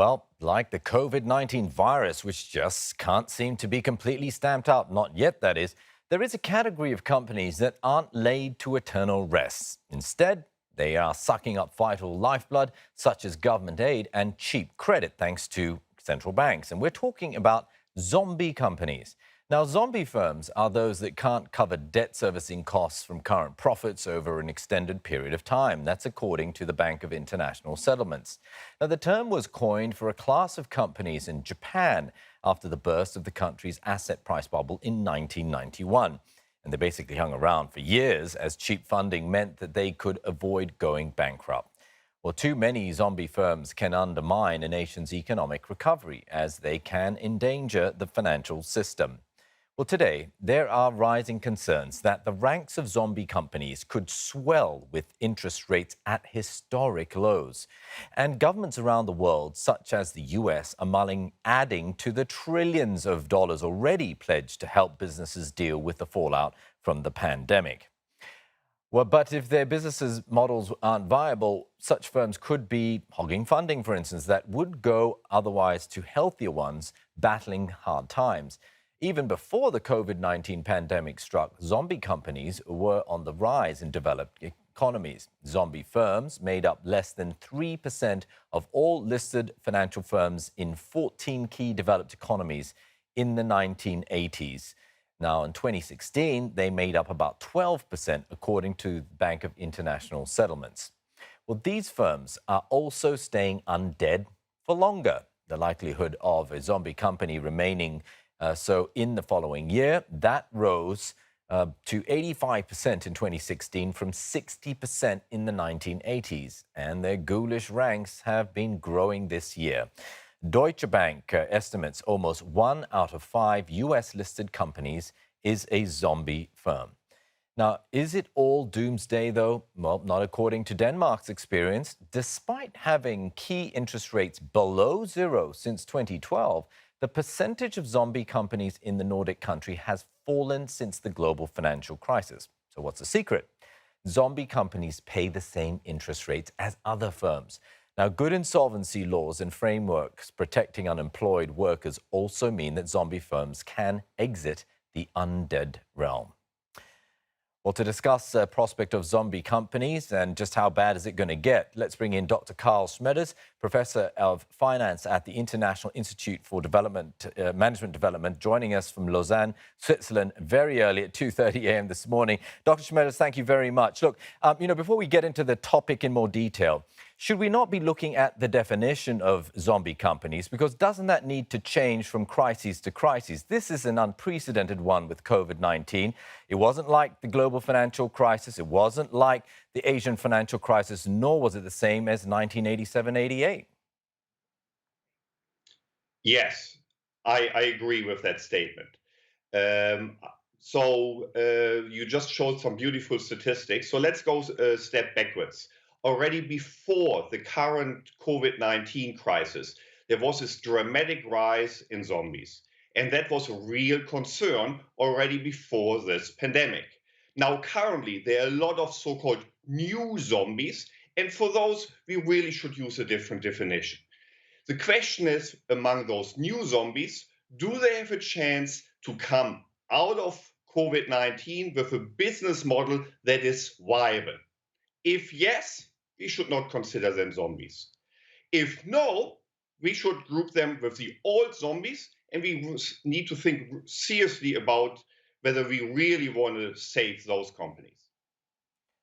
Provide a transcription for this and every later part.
Well, like the COVID-19 virus, which just can't seem to be completely stamped out, not yet, that is, there is a category of companies that aren't laid to eternal rest. Instead, they are sucking up vital lifeblood, such as government aid and cheap credit, thanks to central banks. And we're talking about zombie companies. Now, zombie firms are those that can't cover debt servicing costs from current profits over an extended period of time. That's according to the Bank of International Settlements. Now, the term was coined for a class of companies in Japan after the burst of the country's asset price bubble in 1991. And they basically hung around for years as cheap funding meant that they could avoid going bankrupt. Well, too many zombie firms can undermine a nation's economic recovery as they can endanger the financial system. Well, today, there are rising concerns that the ranks of zombie companies could swell with interest rates at historic lows. And governments around the world, such as the US, are mulling adding to the trillions of dollars already pledged to help businesses deal with the fallout from the pandemic. Well, but if their businesses models aren't viable, such firms could be hogging funding, for instance, that would go otherwise to healthier ones battling hard times. Even before the COVID-19 pandemic struck, zombie companies were on the rise in developed economies. Zombie firms made up less than 3% of all listed financial firms in 14 key developed economies in the 1980s. Now, in 2016, they made up about 12%, according to the Bank of International Settlements. Well, these firms are also staying undead for longer. The likelihood of a zombie company remaining so in the following year, that rose to 85% in 2016 from 60% in the 1980s. And their ghoulish ranks have been growing this year. Deutsche Bank estimates almost 1 out of 5 US-listed companies is a zombie firm. Now, is it all doomsday, though? Well, not according to Denmark's experience. Despite having key interest rates below zero since 2012, the percentage of zombie companies in the Nordic country has fallen since the global financial crisis. So what's the secret? Zombie companies pay the same interest rates as other firms. Now, good insolvency laws and frameworks protecting unemployed workers also mean that zombie firms can exit the undead realm. Well, to discuss the prospect of zombie companies and just how bad is it going to get, let's bring in Dr. Karl Schmedders, Professor of Finance at the International Institute for Management Development, joining us from Lausanne, Switzerland, very early at 2:30 a.m. this morning. Dr. Schmedders, thank you very much. Look, before we get into the topic in more detail, should we not be looking at the definition of zombie companies? Because doesn't that need to change from crises to crises? This is an unprecedented one with COVID-19. It wasn't like the global financial crisis. It wasn't like the Asian financial crisis, nor was it the same as 1987-88. Yes, I agree with that statement. You just showed some beautiful statistics. So let's go a step backwards. Already before the current COVID-19 crisis, there was this dramatic rise in zombies. And that was a real concern already before this pandemic. Now, currently, there are a lot of so-called new zombies. And for those, we really should use a different definition. The question is, among those new zombies, do they have a chance to come out of COVID-19 with a business model that is viable? If yes, we should not consider them zombies. If no, we should group them with the old zombies, and we need to think seriously about whether we really want to save those companies.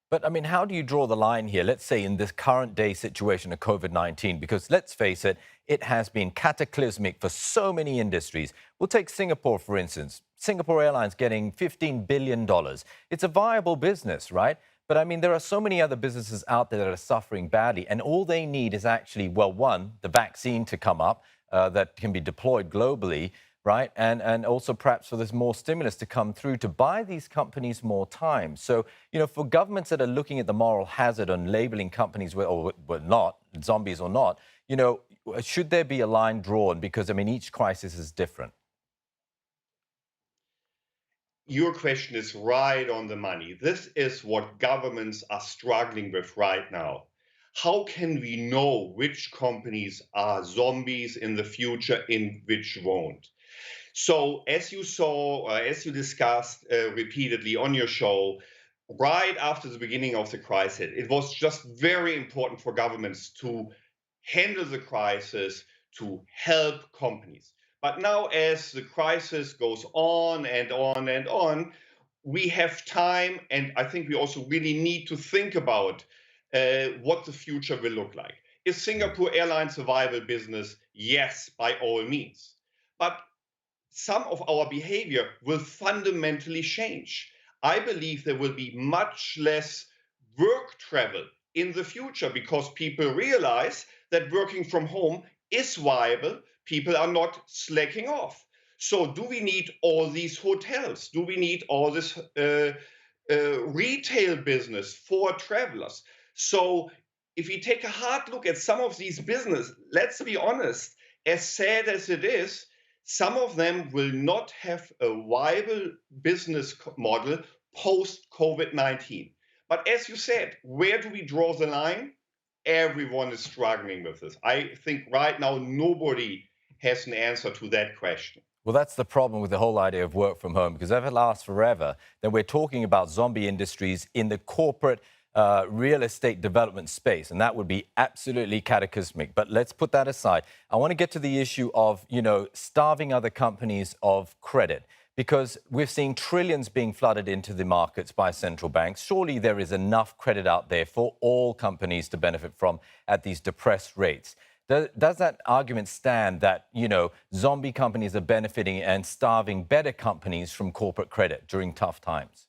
But I mean, how do you draw the line here, let's say in this current day situation of COVID-19? Because let's face it, it has been cataclysmic for so many industries. We'll take Singapore, for instance. Singapore Airlines getting $15 billion. It's a viable business, right? But I mean, there are so many other businesses out there that are suffering badly. And all they need is actually, well, one, the vaccine to come up that can be deployed globally, right? And also perhaps for this more stimulus to come through to buy these companies more time. So, for governments that are looking at the moral hazard on labeling companies or not, zombies or not, should there be a line drawn? Because, I mean, each crisis is different. Your question is right on the money. This is what governments are struggling with right now. How can we know which companies are zombies in the future and which won't? So, as you saw, as you discussed repeatedly on your show, right after the beginning of the crisis, it was just very important for governments to handle the crisis, to help companies. But now, as the crisis goes on and on and on, we have time, and I think we also really need to think about what the future will look like. Is Singapore Airlines a viable business? Yes, by all means. But some of our behavior will fundamentally change. I believe there will be much less work travel in the future because people realize that working from home is viable. People are not slacking off. So, do we need all these hotels? Do we need all this retail business for travelers? So, if we take a hard look at some of these businesses, let's be honest, as sad as it is, some of them will not have a viable business model post COVID 19. But as you said, where do we draw the line? Everyone is struggling with this. I think right now nobody has an answer to that question. Well, that's the problem with the whole idea of work from home, because if it lasts forever, then we're talking about zombie industries in the corporate real estate development space, and that would be absolutely cataclysmic. But let's put that aside. I want to get to the issue of, starving other companies of credit, because we're seeing trillions being flooded into the markets by central banks. Surely there is enough credit out there for all companies to benefit from at these depressed rates. Does that argument stand that, zombie companies are benefiting and starving better companies from corporate credit during tough times?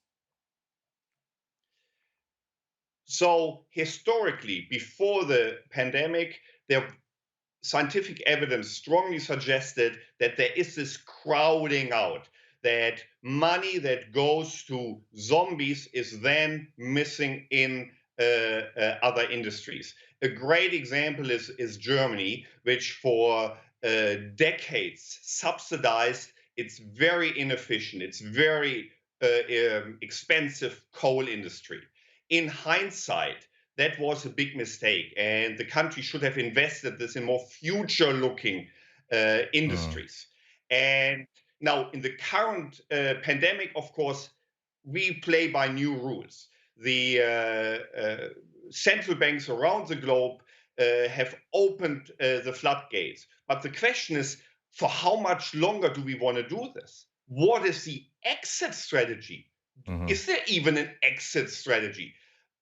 So, historically, before the pandemic, there scientific evidence strongly suggested that there is this crowding out, that money that goes to zombies is then missing in other industries. A great example is Germany, which for decades subsidized its very inefficient, its very expensive coal industry. In hindsight, that was a big mistake, and the country should have invested this in more future-looking Mm. industries. And now, in the current pandemic, of course, we play by new rules. The central banks around the globe have opened the floodgates. But the question is, for how much longer do we want to do this? What is the exit strategy? Hmm. Is there even an exit strategy?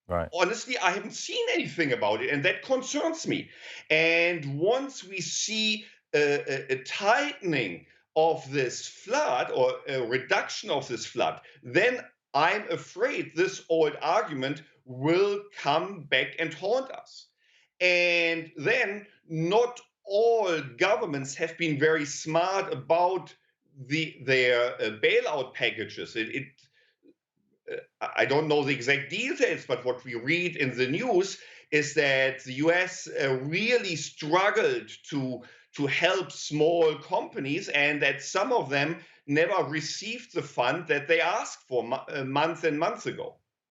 Right. Honestly, I haven't seen anything about it, and that concerns me. And once we see a tightening of this flood or a reduction of this flood, then I'm afraid this old argument will come back and haunt us. And then not all governments have been very smart about their bailout packages. I don't know the exact details, but what we read in the news is that the US really struggled to help small companies, and that some of them never received the fund that they asked for months and months ago.